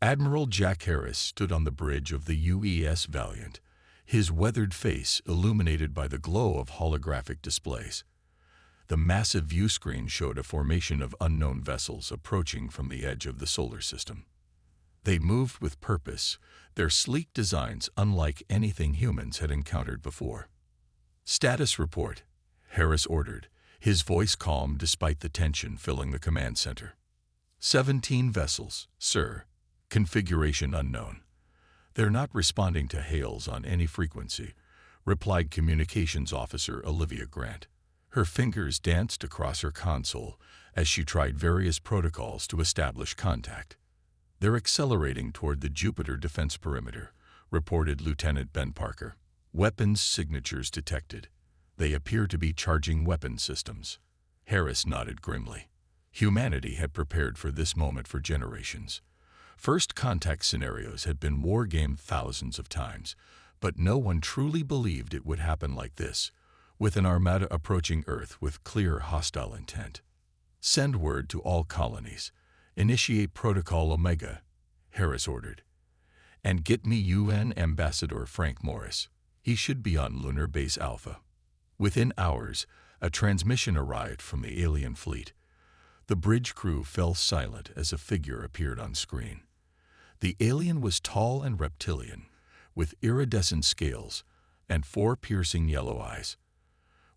Admiral Jack Harris stood on the bridge of the UES Valiant, his weathered face illuminated by the glow of holographic displays. The massive view screen showed a formation of unknown vessels approaching from the edge of the solar system. They moved with purpose, their sleek designs unlike anything humans had encountered before. "Status report," Harris ordered, his voice calm despite the tension filling the command center. 17 vessels, sir. Configuration unknown. They're not responding to hails on any frequency, replied Communications Officer Olivia Grant. Her fingers danced across her console as she tried various protocols to establish contact. "They're accelerating toward the Jupiter defense perimeter," reported Lieutenant Ben Parker. "Weapons signatures detected. They appear to be charging weapon systems." Harris nodded grimly. Humanity had prepared for this moment for generations. First contact scenarios had been war-gamed thousands of times, but no one truly believed it would happen like this, with an armada approaching Earth with clear hostile intent. "Send word to all colonies. Initiate Protocol Omega," Harris ordered. "And get me UN Ambassador Frank Morris. He should be on Lunar Base Alpha." Within hours, a transmission arrived from the alien fleet. The bridge crew fell silent as a figure appeared on screen. The alien was tall and reptilian, with iridescent scales and 4 piercing yellow eyes.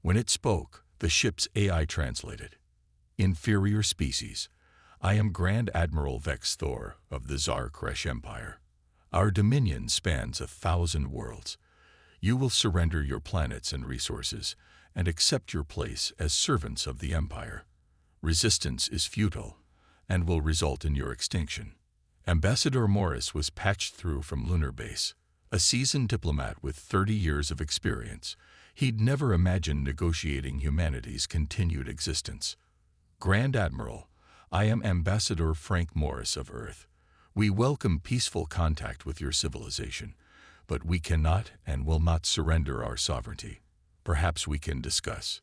When it spoke, the ship's AI translated. "Inferior species. I am Grand Admiral Vex Thor of the Tsar Kresh Empire. Our dominion spans 1,000 worlds. You will surrender your planets and resources and accept your place as servants of the Empire. Resistance is futile and will result in your extinction." Ambassador Morris was patched through from Lunar Base. A seasoned diplomat with 30 years of experience, he'd never imagined negotiating humanity's continued existence. "Grand Admiral, I am Ambassador Frank Morris of Earth. We welcome peaceful contact with your civilization, but we cannot and will not surrender our sovereignty. Perhaps we can discuss."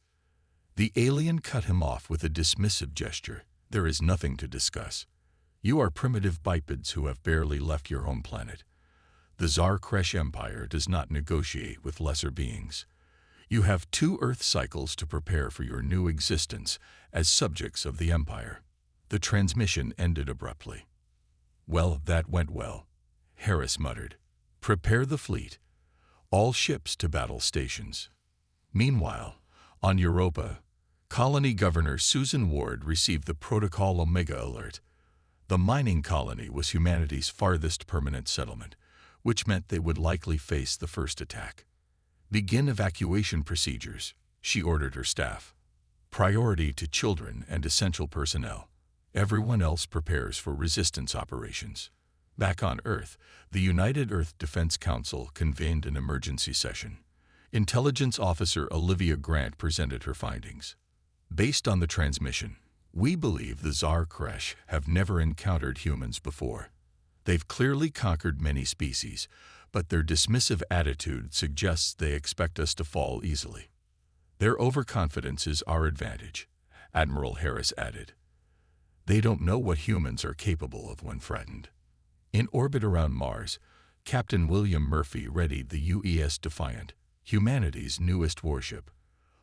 The alien cut him off with a dismissive gesture. "There is nothing to discuss. You are primitive bipeds who have barely left your home planet. The Tsar Kresh Empire does not negotiate with lesser beings. You have 2 Earth cycles to prepare for your new existence as subjects of the Empire." The transmission ended abruptly. "Well, that went well," Harris muttered. "Prepare the fleet. All ships to battle stations." Meanwhile, on Europa, Colony Governor Susan Ward received the Protocol Omega alert. The mining colony was humanity's farthest permanent settlement, which meant they would likely face the first attack. "Begin evacuation procedures," she ordered her staff. "Priority to children and essential personnel. Everyone else prepares for resistance operations." Back on Earth, the United Earth Defense Council convened an emergency session. Intelligence Officer Olivia Grant presented her findings. "Based on the transmission, we believe the Tsar Kresh have never encountered humans before. They've clearly conquered many species, but their dismissive attitude suggests they expect us to fall easily. Their overconfidence is our advantage," Admiral Harris added. "They don't know what humans are capable of when threatened." In orbit around Mars, Captain William Murphy readied the UES Defiant, humanity's newest warship.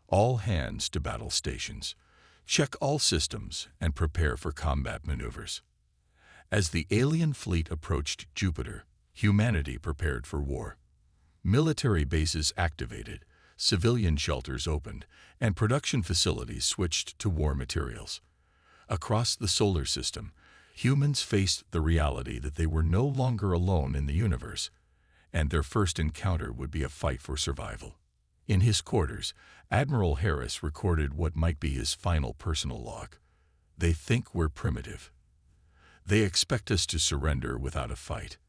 "All hands to battle stations. Check all systems and prepare for combat maneuvers." As the alien fleet approached Jupiter, humanity prepared for war. Military bases activated, civilian shelters opened, and production facilities switched to war materials. Across the solar system, humans faced the reality that they were no longer alone in the universe, and their first encounter would be a fight for survival. In his quarters, Admiral Harris recorded what might be his final personal log. "They think we're primitive. They expect us to surrender without a fight.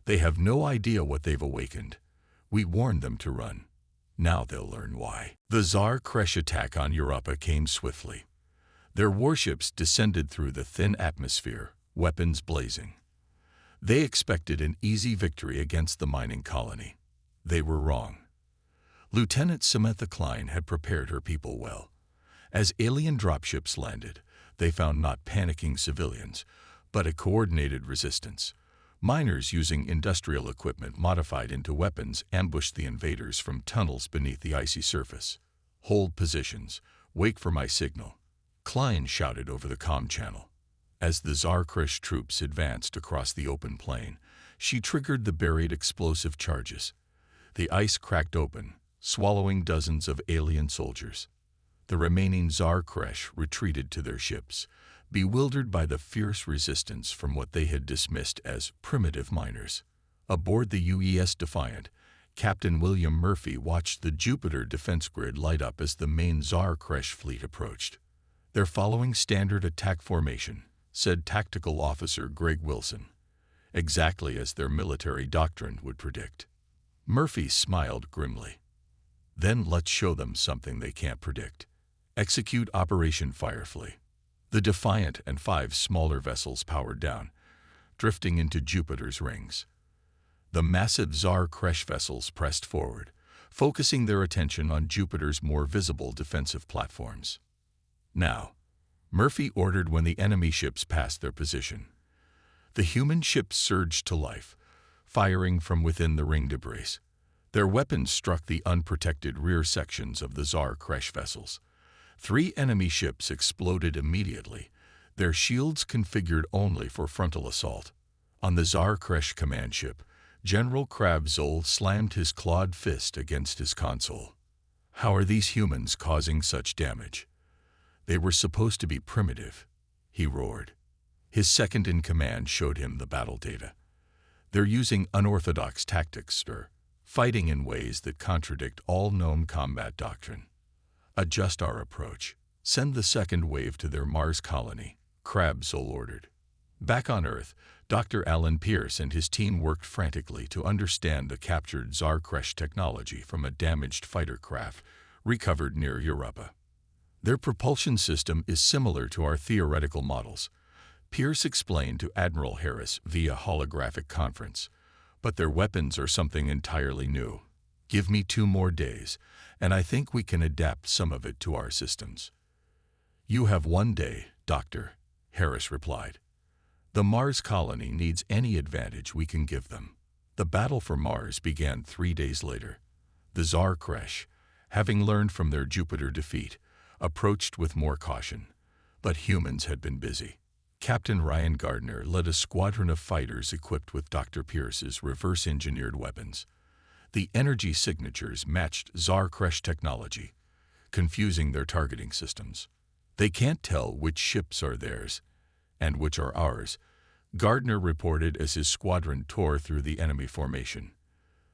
They have no idea what they've awakened. We warned them to run. Now they'll learn why." The Tsar Kresh attack on Europa came swiftly. Their warships descended through the thin atmosphere, weapons blazing. They expected an easy victory against the mining colony. They were wrong. Lieutenant Samantha Klein had prepared her people well. As alien dropships landed, they found not panicking civilians, but a coordinated resistance. Miners using industrial equipment modified into weapons ambushed the invaders from tunnels beneath the icy surface. "Hold positions. Wait for my signal," Klein shouted over the comm channel. As the Tsar-Krish troops advanced across the open plain, she triggered the buried explosive charges. The ice cracked open, swallowing dozens of alien soldiers. The remaining Tsar-Krish retreated to their ships, bewildered by the fierce resistance from what they had dismissed as primitive miners. Aboard the UES Defiant, Captain William Murphy watched the Jupiter defense grid light up as the main Tsar-Krish fleet approached. "They're following standard attack formation," said Tactical Officer Greg Wilson, "exactly as their military doctrine would predict." Murphy smiled grimly. "Then let's show them something they can't predict. Execute Operation Firefly." The Defiant and 5 smaller vessels powered down, drifting into Jupiter's rings. The massive Tsar-Krish vessels pressed forward, focusing their attention on Jupiter's more visible defensive platforms. "Now," Murphy ordered when the enemy ships passed their position. The human ships surged to life, firing from within the ring debris. Their weapons struck the unprotected rear sections of the Tsar-Krish vessels. 3 enemy ships exploded immediately, their shields configured only for frontal assault. On the Tsar-Krish command ship, General Kravzul slammed his clawed fist against his console. "How are these humans causing such damage? They were supposed to be primitive," he roared. His second-in-command showed him the battle data. "They're using unorthodox tactics, sir, fighting in ways that contradict all known combat doctrine. Adjust our approach. Send the second wave to their Mars colony," Kravzul ordered. Back on Earth, Dr. Alan Pierce and his team worked frantically to understand the captured Tsar-Krish technology from a damaged fighter craft recovered near Europa. "Their propulsion system is similar to our theoretical models," Pierce explained to Admiral Harris via holographic conference, "but their weapons are something entirely new. Give me 2 more days, and I think we can adapt some of it to our systems." "You have 1 day, Doctor," Harris replied. "The Mars colony needs any advantage we can give them." The battle for Mars began 3 days later. The Tsar-Krish, having learned from their Jupiter defeat, approached with more caution, but humans had been busy. Captain Ryan Gardner led a squadron of fighters equipped with Dr. Pierce's reverse-engineered weapons. The energy signatures matched Tsar-Krish technology, confusing their targeting systems. "They can't tell which ships are theirs and which are ours," Gardner reported as his squadron tore through the enemy formation.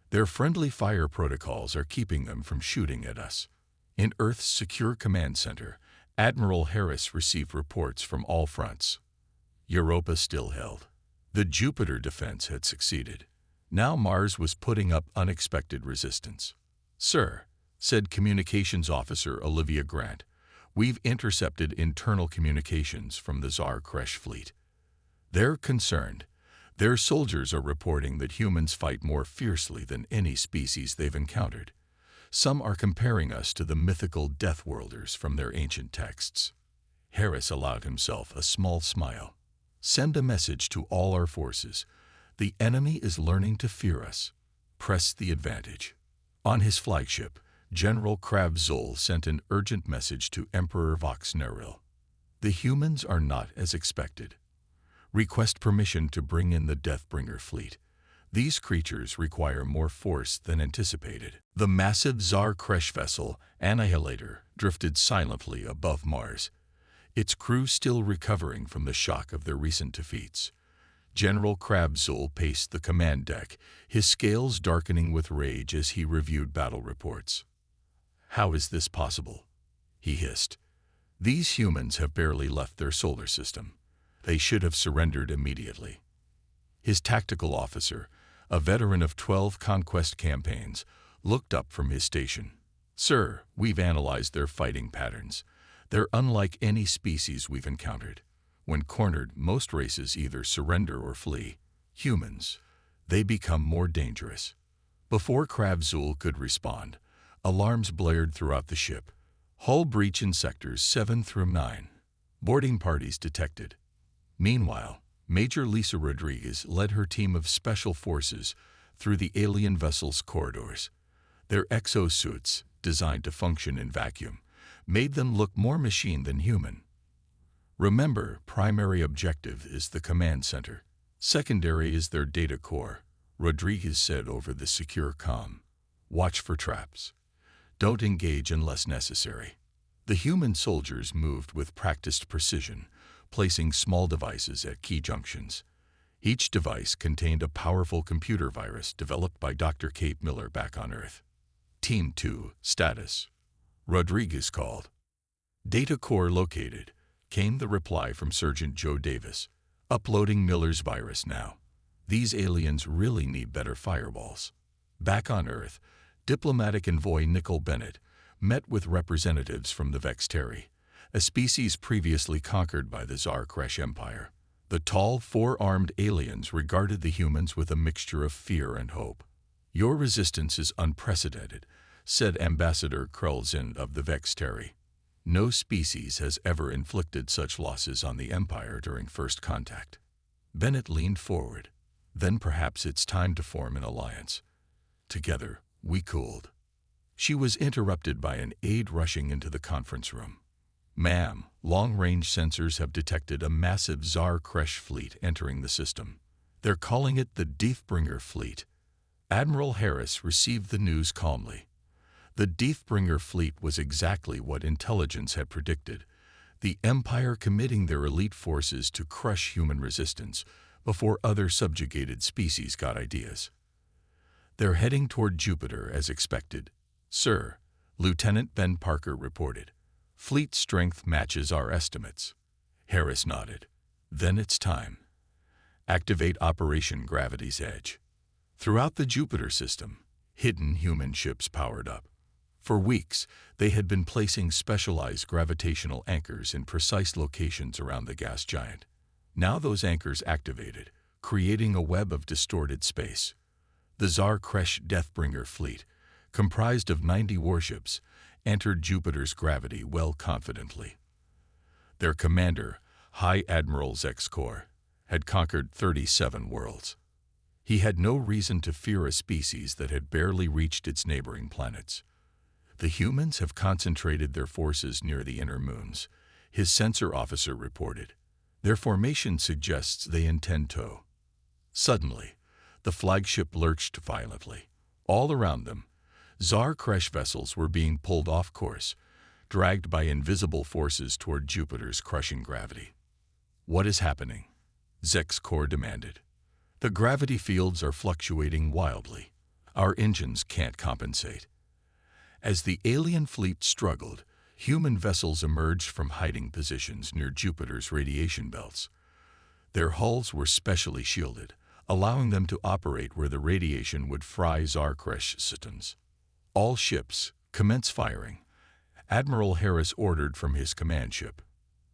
"Their friendly fire protocols are keeping them from shooting at us." In Earth's Secure Command Center, Admiral Harris received reports from all fronts. Europa still held. The Jupiter defense had succeeded. Now Mars was putting up unexpected resistance. "Sir," said Communications Officer Olivia Grant, "we've intercepted internal communications from the Tsar-Krish fleet. They're concerned. Their soldiers are reporting that humans fight more fiercely than any species they've encountered. Some are comparing us to the mythical Death Worlders from their ancient texts." Harris allowed himself a small smile. "Send a message to all our forces. The enemy is learning to fear us. Press the advantage." On his flagship, General Kravzul sent an urgent message to Emperor Vox Neril. "The humans are not as expected. Request permission to bring in the Deathbringer fleet. These creatures require more force than anticipated." The massive Tsar-Krish vessel, Annihilator, drifted silently above Mars, its crew still recovering from the shock of their recent defeats. General Kravzul paced the command deck, his scales darkening with rage as he reviewed battle reports. "How is this possible?" he hissed. "These humans have barely left their solar system. They should have surrendered immediately." His tactical officer, a veteran of 12 conquest campaigns, looked up from his station. "Sir, we've analyzed their fighting patterns. They're unlike any species we've encountered. When cornered, most races either surrender or flee. Humans, they become more dangerous." Before Kravzul could respond, alarms blared throughout the ship. "Hull breach in sectors 7 through 9. Boarding parties detected." Meanwhile, Major Lisa Rodriguez led her team of special forces through the alien vessel's corridors. Their exosuits, designed to function in vacuum, made them look more machine than human. Remember, primary objective is the command center. Secondary is their data core, Rodriguez said over the secure comm. Watch for traps. Don't engage unless necessary. The human soldiers moved with practiced precision, placing small devices at key junctions. Each device contained a powerful computer virus developed by Dr. Kate Miller back on Earth. Team 2, status. Rodriguez called. Data core located, came the reply from Sergeant Joe Davis. Uploading Miller's virus now. These aliens really need better firewalls. Back on Earth, diplomatic envoy Nicole Bennett met with representatives from the Vexteri, a species previously conquered by the Tsar Kresh Empire. The tall, four-armed aliens regarded the humans with a mixture of fear and hope. Your resistance is unprecedented, said Ambassador Krelzin of the Vexteri. No species has ever inflicted such losses on the Empire during first contact. Bennett leaned forward. Then perhaps it's time to form an alliance. Together, we cooled. She was interrupted by an aide rushing into the conference room. Ma'am, long-range sensors have detected a massive Tsar Kresh fleet entering the system. They're calling it the Deathbringer Fleet. Admiral Harris received the news calmly. The Deathbringer fleet was exactly what intelligence had predicted, the Empire committing their elite forces to crush human resistance before other subjugated species got ideas. They're heading toward Jupiter as expected. Sir, Lieutenant Ben Parker reported. Fleet strength matches our estimates. Harris nodded. Then it's time. Activate Operation Gravity's Edge. Throughout the Jupiter system, hidden human ships powered up. For weeks, they had been placing specialized gravitational anchors in precise locations around the gas giant. Now those anchors activated, creating a web of distorted space. The Tsar Kresh Deathbringer fleet, comprised of 90 warships, entered Jupiter's gravity well confidently. Their commander, High Admiral Zexkor, had conquered 37 worlds. He had no reason to fear a species that had barely reached its neighboring planets. The humans have concentrated their forces near the inner moons, his sensor officer reported. Their formation suggests they intend to. Suddenly, the flagship lurched violently. All around them, Tsar Kresh vessels were being pulled off course, dragged by invisible forces toward Jupiter's crushing gravity. What is happening? Zexkor demanded. The gravity fields are fluctuating wildly. Our engines can't compensate. As the alien fleet struggled, human vessels emerged from hiding positions near Jupiter's radiation belts. Their hulls were specially shielded, allowing them to operate where the radiation would fry Tsar Kresh systems. All ships, commence firing, Admiral Harris ordered from his command ship.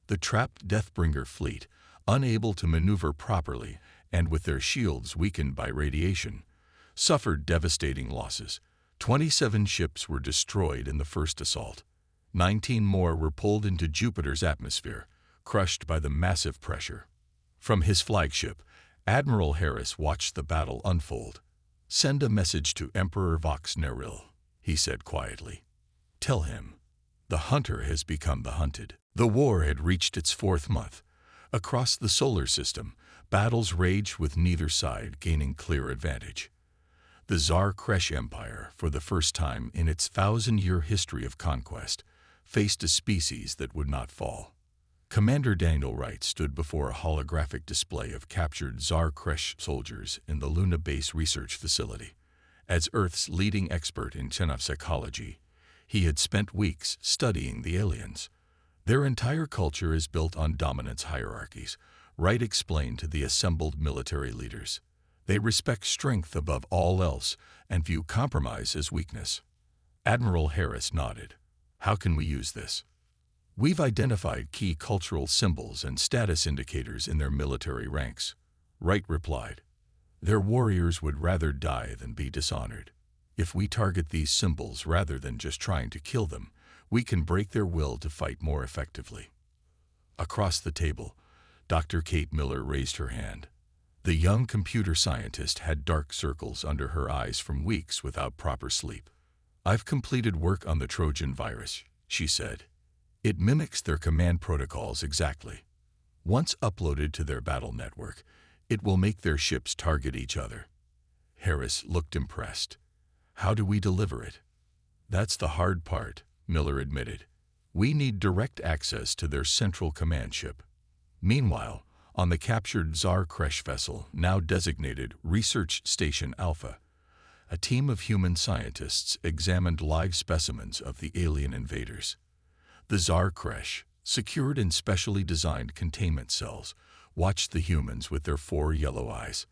The trapped Deathbringer fleet, unable to maneuver properly and with their shields weakened by radiation, suffered devastating losses. 27 ships were destroyed in the first assault. 19 more were pulled into Jupiter's atmosphere, crushed by the massive pressure. From his flagship, Admiral Harris watched the battle unfold. Send a message to Emperor Vox Neril, he said quietly. Tell him, the hunter has become the hunted. The war had reached its 4th month. Across the solar system, battles raged with neither side gaining clear advantage. The Tsar Kresh Empire, for the first time in its 1,000-year history of conquest, faced a species that would not fall. Commander Daniel Wright stood before a holographic display of captured Tsar Kresh soldiers in the Luna Base Research Facility. As Earth's leading expert in xenopsychology, he had spent weeks studying the aliens. Their entire culture is built on dominance hierarchies, Wright explained to the assembled military leaders. They respect strength above all else and view compromise as weakness. Admiral Harris nodded. How can we use this? We've identified key cultural symbols and status indicators in their military ranks. Wright replied. Their warriors would rather die than be dishonored. If we target these symbols rather than just trying to kill them, we can break their will to fight more effectively. Across the table, Dr. Kate Miller raised her hand. The young computer scientist had dark circles under her eyes from weeks without proper sleep. "I've completed work on the Trojan virus," she said. "It mimics their command protocols exactly. Once uploaded to their battle network, it will make their ships target each other." Harris looked impressed. "How do we deliver it?" "That's the hard part," Miller admitted. "We need direct access to their central command ship." Meanwhile, on the captured Tsar Kresh vessel, now designated Research Station Alpha, a team of human scientists examined live specimens of the alien invaders. The Tsar Kresh, secured in specially designed containment cells, watched the humans with their 4 yellow eyes.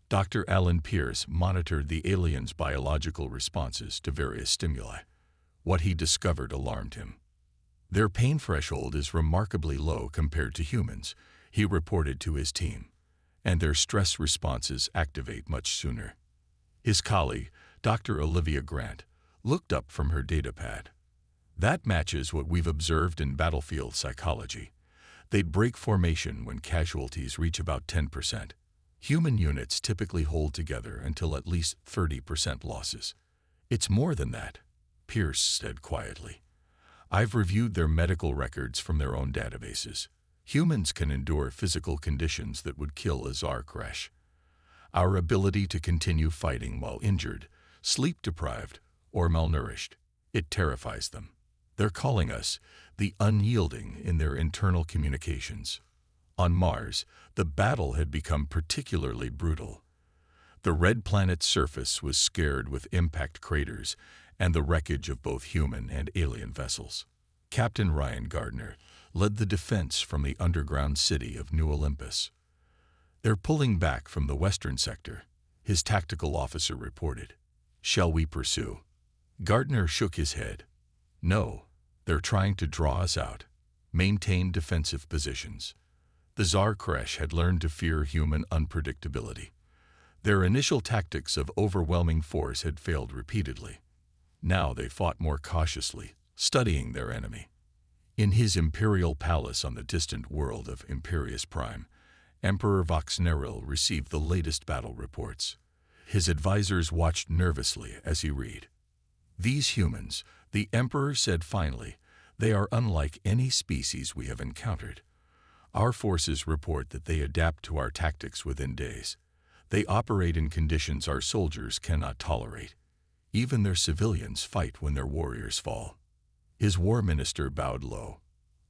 Dr. Alan Pierce monitored the aliens' biological responses to various stimuli. What he discovered alarmed him. "Their pain threshold is remarkably low compared to humans," he reported to his team, "and their stress responses activate much sooner." His colleague, Dr. Olivia Grant, looked up from her datapad. "That matches what we've observed in battlefield psychology. They'd break formation when casualties reach about 10%. Human units typically hold together until at least 30% losses." "It's more than that," Pierce said quietly. "I've reviewed their medical records from their own databases. Humans can endure physical conditions that would kill a Tsar Kresh. Our ability to continue fighting while injured, sleep-deprived, or malnourished, it terrifies them. They're calling us the unyielding in their internal communications." On Mars, the battle had become particularly brutal. The red planet's surface was scarred with impact craters and the wreckage of both human and alien vessels. Captain Ryan Gardner led the defense from the underground city of New Olympus. "They're pulling back from the western sector," his tactical officer reported. "Shall we pursue?" Gardner shook his head. "No, they're trying to draw us out. Maintain defensive positions." The Tsar Kresh had learned to fear human unpredictability. Their initial tactics of overwhelming force had failed repeatedly. Now they fought more cautiously, studying their enemy. In his imperial palace on the distant world of Imperius Prime, Emperor Vox-Neril received the latest battle reports. His advisors watched nervously as he read. "These humans," the Emperor said finally, "they are unlike any species we have encountered. Our forces report that they adapt to our tactics within days. They operate in conditions our soldiers cannot tolerate. Even their civilians fight when their warriors fall." His war minister bowed low.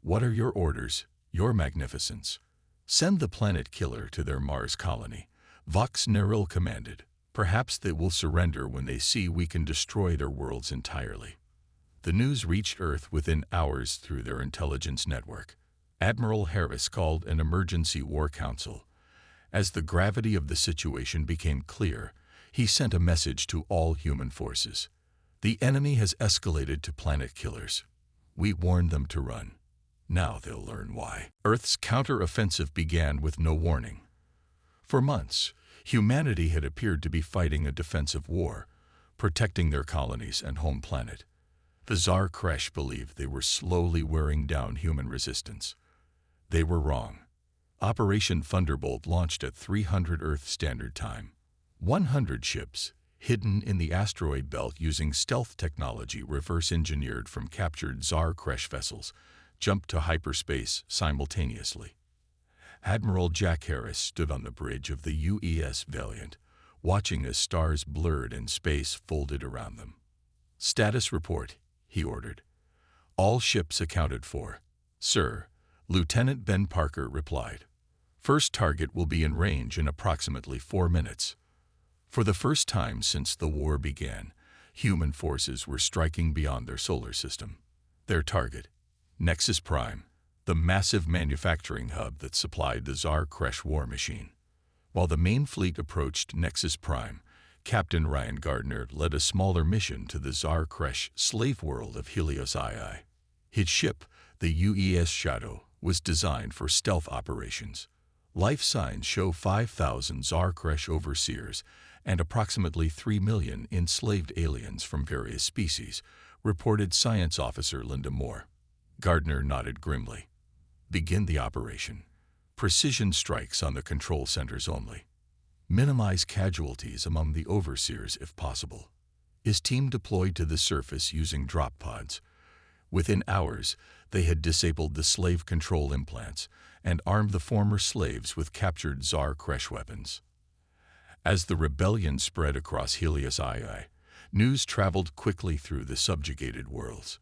"What are your orders, Your Magnificence?" "Send the planet killer to their Mars colony," Vox-Neril commanded. "Perhaps they will surrender when they see we can destroy their worlds entirely." The news reached Earth within hours through their intelligence network. Admiral Harris called an emergency war council. As the gravity of the situation became clear, he sent a message to all human forces. "The enemy has escalated to planet killers. We warned them to run. Now they'll learn why." Earth's counter-offensive began with no warning. For months, humanity had appeared to be fighting a defensive war, protecting their colonies and home planet. The Tsar Kresh believed they were slowly wearing down human resistance. They were wrong. Operation Thunderbolt launched at 300 Earth Standard Time. 100 ships, hidden in the asteroid belt using stealth technology reverse-engineered from captured Tsar Kresh vessels, jumped to hyperspace simultaneously. Admiral Jack Harris stood on the bridge of the UES Valiant, watching as stars blurred and space folded around them. "Status report," he ordered. "All ships accounted for, sir," Lieutenant Ben Parker replied. "First target will be in range in approximately 4 minutes." For the first time since the war began, human forces were striking beyond their solar system. Their target, Nexus Prime, the massive manufacturing hub that supplied the Tsar Kresh war machine. While the main fleet approached Nexus Prime, Captain Ryan Gardner led a smaller mission to the Tsar Kresh slave world of Helios II. His ship, the UES Shadow, was designed for stealth operations. Life signs show 5,000 Tsar Kresh overseers and approximately 3 million enslaved aliens from various species, reported Science Officer Linda Moore. Gardner nodded grimly. "Begin the operation." Precision strikes on the control centers only. Minimize casualties among the overseers if possible. His team deployed to the surface using drop pods. Within hours, they had disabled the slave control implants and armed the former slaves with captured Tsar Kresh weapons. As the rebellion spread across Helios II, news traveled quickly through the subjugated worlds.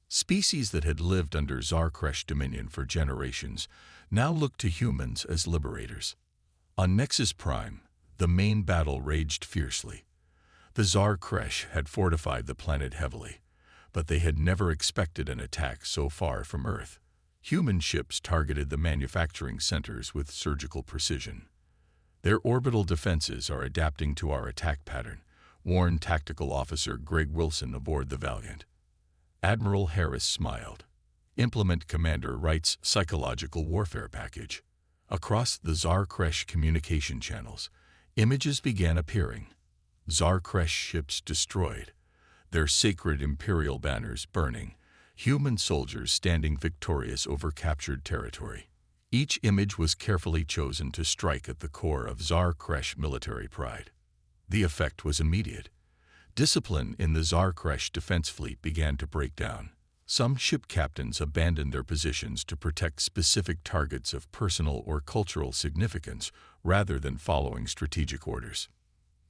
Species that had lived under Tsar Kresh dominion for generations now looked to humans as liberators. On Nexus Prime, the main battle raged fiercely. The Tsar Kresh had fortified the planet heavily, but they had never expected an attack so far from Earth. Human ships targeted the manufacturing centers with surgical precision. Their orbital defenses are adapting to our attack pattern, warned Tactical Officer Greg Wilson aboard the Valiant. Admiral Harris smiled. Implement Commander Wright's psychological warfare package. Across the Tsar Kresh communication channels, images began appearing. Tsar Kresh ships destroyed, their sacred imperial banners burning, human soldiers standing victorious over captured territory. Each image was carefully chosen to strike at the core of Tsar Kresh military pride. The effect was immediate. Discipline in the Tsar Kresh defense fleet began to break down. Some ship captains abandoned their positions to protect specific targets of personal or cultural significance rather than following strategic orders.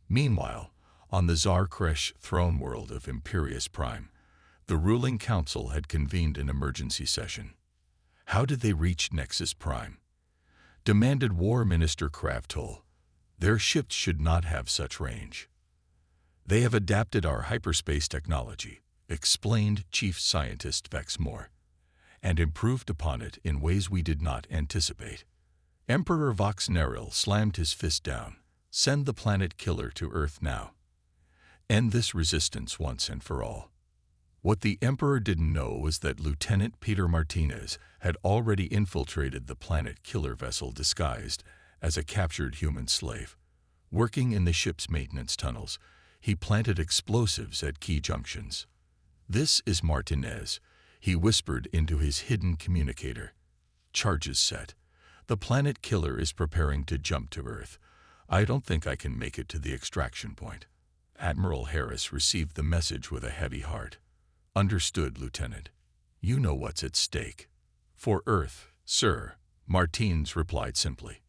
Meanwhile, on the Tsar Kresh throne world of Imperius Prime, the ruling council had convened an emergency session. How did they reach Nexus Prime? Demanded War Minister Kravtol. Their ships should not have such range. They have adapted our hyperspace technology, explained Chief Scientist Vex Moore, and improved upon it in ways we did not anticipate. Emperor Vox Neril slammed his fist down. Send the planet killer to Earth now. End this resistance once and for all. What the Emperor didn't know was that Lieutenant Peter Martinez had already infiltrated the planet killer vessel disguised as a captured human slave. Working in the ship's maintenance tunnels, he planted explosives at key junctions. "This is Martinez," he whispered into his hidden communicator. "Charges set. The planet killer is preparing to jump to Earth. I don't think I can make it to the extraction point." Admiral Harris received the message with a heavy heart. "Understood, Lieutenant. You know what's at stake." "For Earth, sir," Martins replied simply.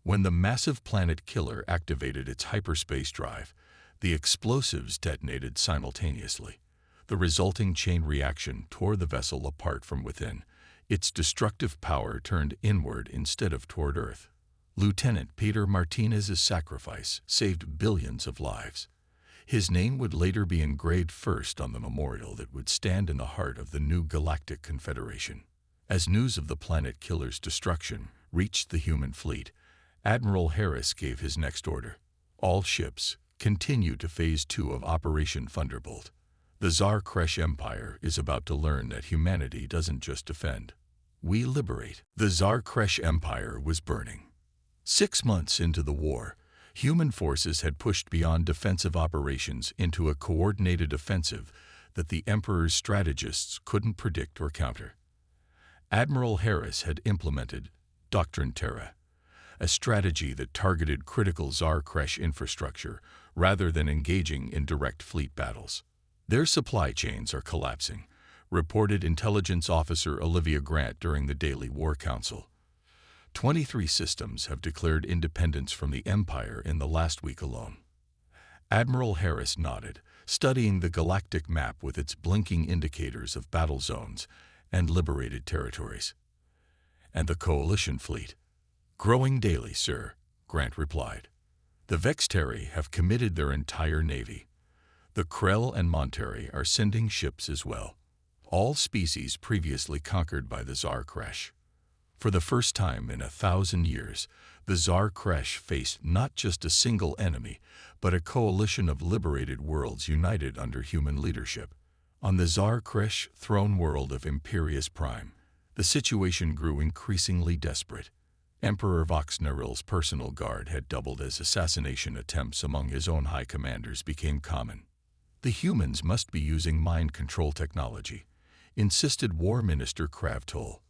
When the massive planet killer activated its hyperspace drive, the explosives detonated simultaneously. The resulting chain reaction tore the vessel apart from within. Its destructive power turned inward instead of toward Earth. Lieutenant Peter Martinez's sacrifice saved billions of lives. His name would later be engraved first on the memorial that would stand in the heart of the new Galactic Confederation. As news of the planet killer's destruction reached the human fleet, Admiral Harris gave his next order. All ships, continue to Phase 2 of Operation Thunderbolt. The Tsar Kresh Empire is about to learn that humanity doesn't just defend. We liberate. The Tsar Kresh Empire was burning. 6 months into the war, human forces had pushed beyond defensive operations into a coordinated offensive that the Emperor's strategists couldn't predict or counter. Admiral Harris had implemented Doctrine Terra, a strategy that targeted critical Tsar Kresh infrastructure rather than engaging in direct fleet battles. Their supply chains are collapsing, reported Intelligence Officer Olivia Grant during the Daily War Council. 23 systems have declared independence from the Empire in the last week alone. Admiral Harris nodded, studying the galactic map with its blinking indicators of battle zones and liberated territories. "And the Coalition fleet?" "Growing daily, sir," Grant replied. "The Vexteri have committed their entire navy. The Krell and Monteri are sending ships as well, all species previously conquered by the Tsar Kresh. For the first time in 1,000 years, the Tsar Kresh faced not just a single enemy, but a coalition of liberated worlds united under human leadership. On the Tsar Kresh throne world of Imperius Prime, the situation grew increasingly desperate. Emperor Vox Neril's personal guard had doubled as assassination attempts among his own high commanders became common. The humans must be using mind control technology, insisted War Minister Kravtol.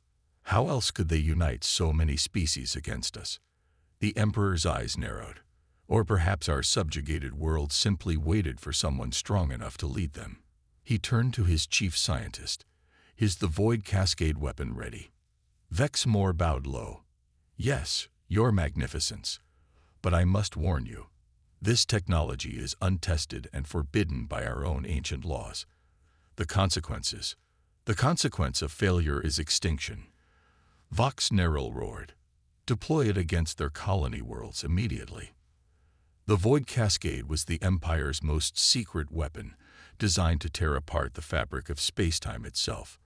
How else could they unite so many species against us? The Emperor's eyes narrowed. Or perhaps our subjugated world simply waited for someone strong enough to lead them. He turned to his chief scientist. Is the Void Cascade weapon ready? Vexmore bowed low. Yes, Your Magnificence. But I must warn you, this technology is untested and forbidden by our own ancient laws. The consequence of failure is extinction. Vox Neril roared. Deploy it against their colony worlds immediately. The Void Cascade was the Empire's most secret weapon, designed to tear apart the fabric of space-time itself.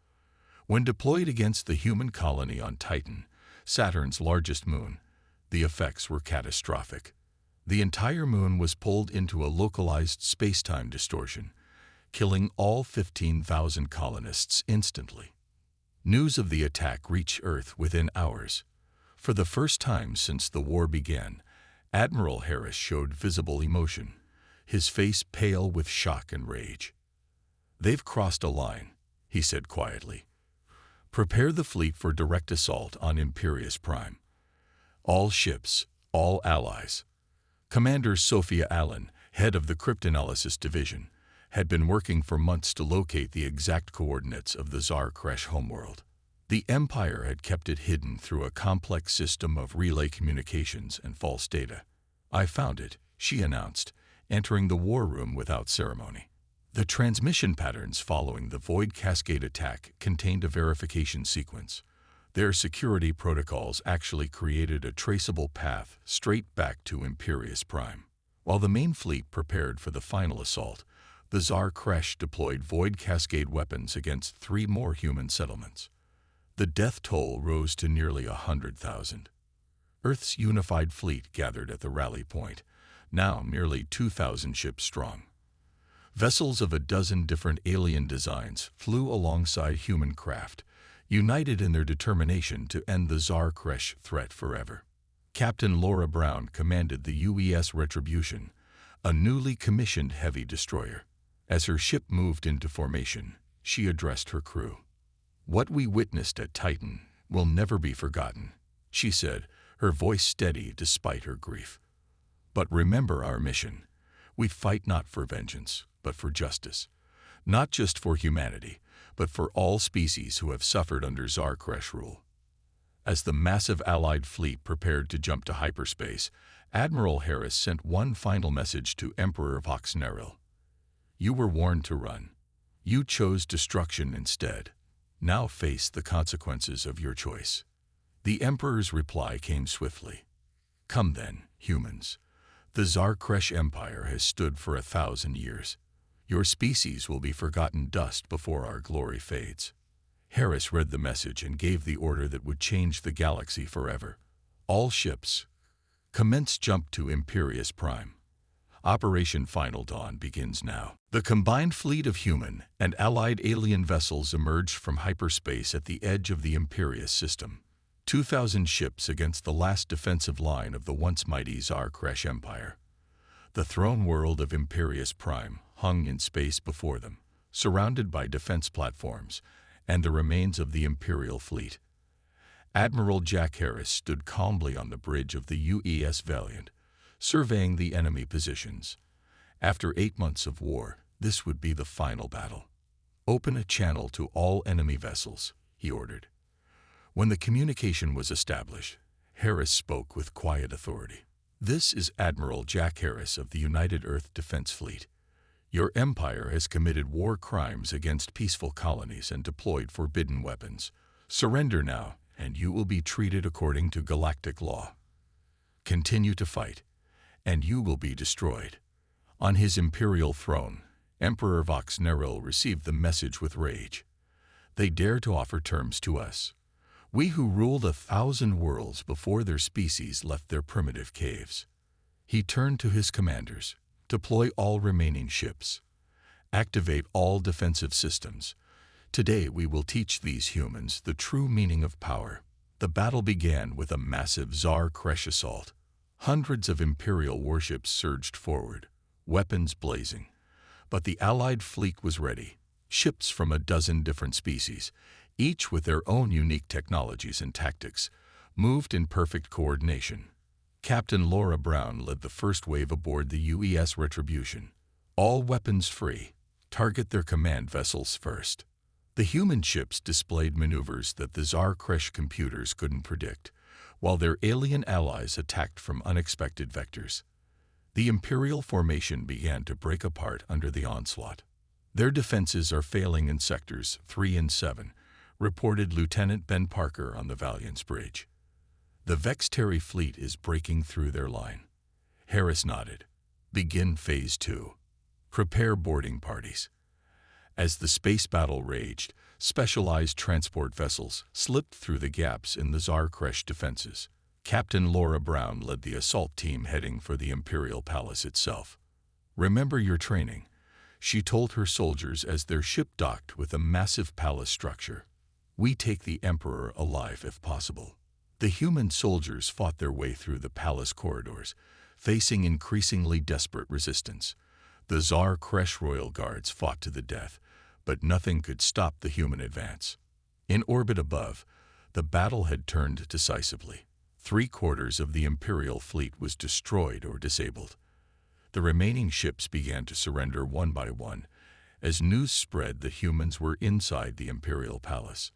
When deployed against the human colony on Titan, Saturn's largest moon, the effects were catastrophic. The entire moon was pulled into a localized space-time distortion, killing all 15,000 colonists instantly. News of the attack reached Earth within hours. For the first time since the war began, Admiral Harris showed visible emotion, his face pale with shock and rage. "They've crossed a line," he said quietly. "Prepare the fleet for direct assault on Imperius Prime. All ships, all allies." Commander Sophia Allen, head of the Cryptanalysis Division, had been working for months to locate the exact coordinates of the Tsar Kresh homeworld. The Empire had kept it hidden through a complex system of relay communications and false data. "I found it," she announced, entering the war room without ceremony. The transmission patterns following the Void Cascade attack contained a verification sequence. Their security protocols actually created a traceable path straight back to Imperius Prime. While the main fleet prepared for the final assault, the Tsar Kresh deployed Void Cascade weapons against 3 more human settlements. The death toll rose to nearly 100,000. Earth's unified fleet gathered at the rally point, now nearly 2,000 ships strong. Vessels of a dozen different alien designs flew alongside human craft, united in their determination to end the Tsar Kresh threat forever. Captain Laura Brown commanded the UES Retribution, a newly commissioned heavy destroyer. As her ship moved into formation, she addressed her crew. "What we witnessed at Titan will never be forgotten," she said, her voice steady despite her grief. "But remember our mission. We fight not for vengeance, but for justice. Not just for humanity, but for all species who have suffered under Tsar Kresh rule." As the massive Allied fleet prepared to jump to hyperspace, Admiral Harris sent one final message to Emperor Vox Neril. "You were warned to run. You chose destruction instead. Now face the consequences of your choice." The Emperor's reply came swiftly. "Come then, humans. The Tsar Kresh Empire has stood for 1,000 years. Your species will be forgotten dust before our glory fades." Harris read the message and gave the order that would change the galaxy forever. "All ships, commence jump to Imperius Prime. Operation Final Dawn begins now." The combined fleet of human and allied alien vessels emerged from hyperspace at the edge of the Imperius system. 2,000 ships against the last defensive line of the once mighty Tsar Kresh Empire. The throne world of Imperius Prime hung in space before them, surrounded by defense platforms and the remains of the Imperial fleet. Admiral Jack Harris stood calmly on the bridge of the UES Valiant, surveying the enemy positions. After 8 months of war, this would be the final battle. "Open a channel to all enemy vessels," he ordered. When the communication was established, Harris spoke with quiet authority. "This is Admiral Jack Harris of the United Earth Defense Fleet. Your empire has committed war crimes against peaceful colonies and deployed forbidden weapons. Surrender now, and you will be treated according to galactic law. Continue to fight, and you will be destroyed." On his imperial throne, Emperor Vox Neril received the message with rage. "They dare to offer terms to us. We who ruled 1,000 worlds before their species left their primitive caves." He turned to his commanders. "Deploy all remaining ships. Activate all defensive systems. Today we will teach these humans the true meaning of power." The battle began with a massive Tsar Kresh assault. Hundreds of Imperial warships surged forward, weapons blazing. But the Allied fleet was ready. Ships from a dozen different species, each with their own unique technologies and tactics, moved in perfect coordination. Captain Laura Brown led the first wave aboard the UES Retribution. All weapons free. Target their command vessels first. The human ships displayed maneuvers that the Tsar Kresh computers couldn't predict, while their alien allies attacked from unexpected vectors. The Imperial formation began to break apart under the onslaught. Their defenses are failing in sectors 3 and 7, reported Lieutenant Ben Parker on the Valiant's bridge. The Vextari fleet is breaking through their line. Harris nodded. Begin Phase 2. Prepare boarding parties. As the space battle raged, specialized transport vessels slipped through the gaps in the Tsar Kresh defenses. Captain Laura Brown led the assault team heading for the Imperial Palace itself. Remember your training, she told her soldiers as their ship docked with a massive palace structure. We take the Emperor alive if possible. The human soldiers fought their way through the palace corridors, facing increasingly desperate resistance. The Tsar Kresh royal guards fought to the death, but nothing could stop the human advance. In orbit above, the battle had turned decisively. 3/4 of the Imperial fleet was destroyed or disabled. The remaining ships began to surrender one by one, as news spread that humans were inside the Imperial Palace.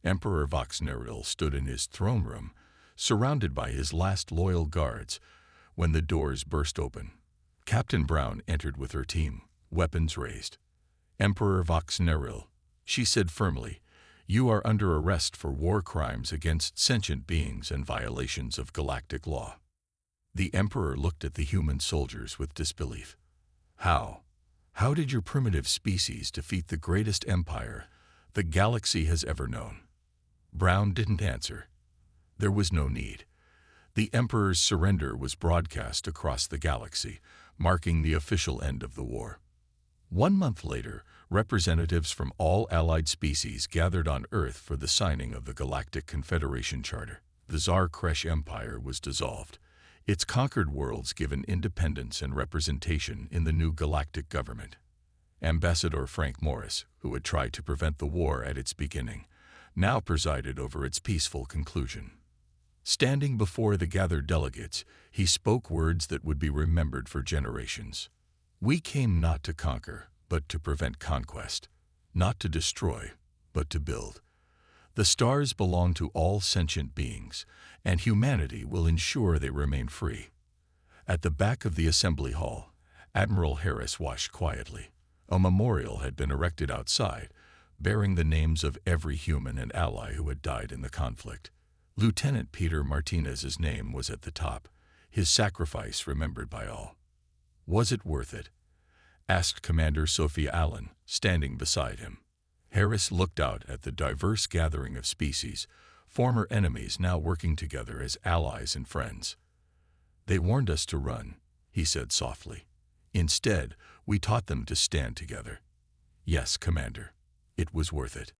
Emperor Vox Neril stood in his throne room, surrounded by his last loyal guards, when the doors burst open. Captain Brown entered with her team, weapons raised. Emperor Vox Neril, she said firmly, you are under arrest for war crimes against sentient beings and violations of galactic law. The Emperor looked at the human soldiers with disbelief. How? How did your primitive species defeat the greatest empire the galaxy has ever known? Brown didn't answer. There was no need. The Emperor's surrender was broadcast across the galaxy, marking the official end of the war. 1 month later, representatives from all allied species gathered on Earth for the signing of the Galactic Confederation Charter. The Tsar Kresh Empire was dissolved, its conquered worlds given independence and representation in the new galactic government. Ambassador Frank Morris, who had tried to prevent the war at its beginning, now presided over its peaceful conclusion. Standing before the gathered delegates, he spoke words that would be remembered for generations. We came not to conquer, but to prevent conquest, not to destroy, but to build. The stars belong to all sentient beings, and humanity will ensure they remain free. At the back of the assembly hall, Admiral Harris watched quietly. A memorial had been erected outside, bearing the names of every human and ally who had died in the conflict. Lieutenant Peter Martinez's name was at the top, his sacrifice remembered by all. Was it worth it? Asked Commander Sophia Allen, standing beside him. Harris looked out at the diverse gathering of species, former enemies now working together as allies and friends. They warned us to run, he said softly. Instead, we taught them to stand together. Yes, Commander, it was worth it.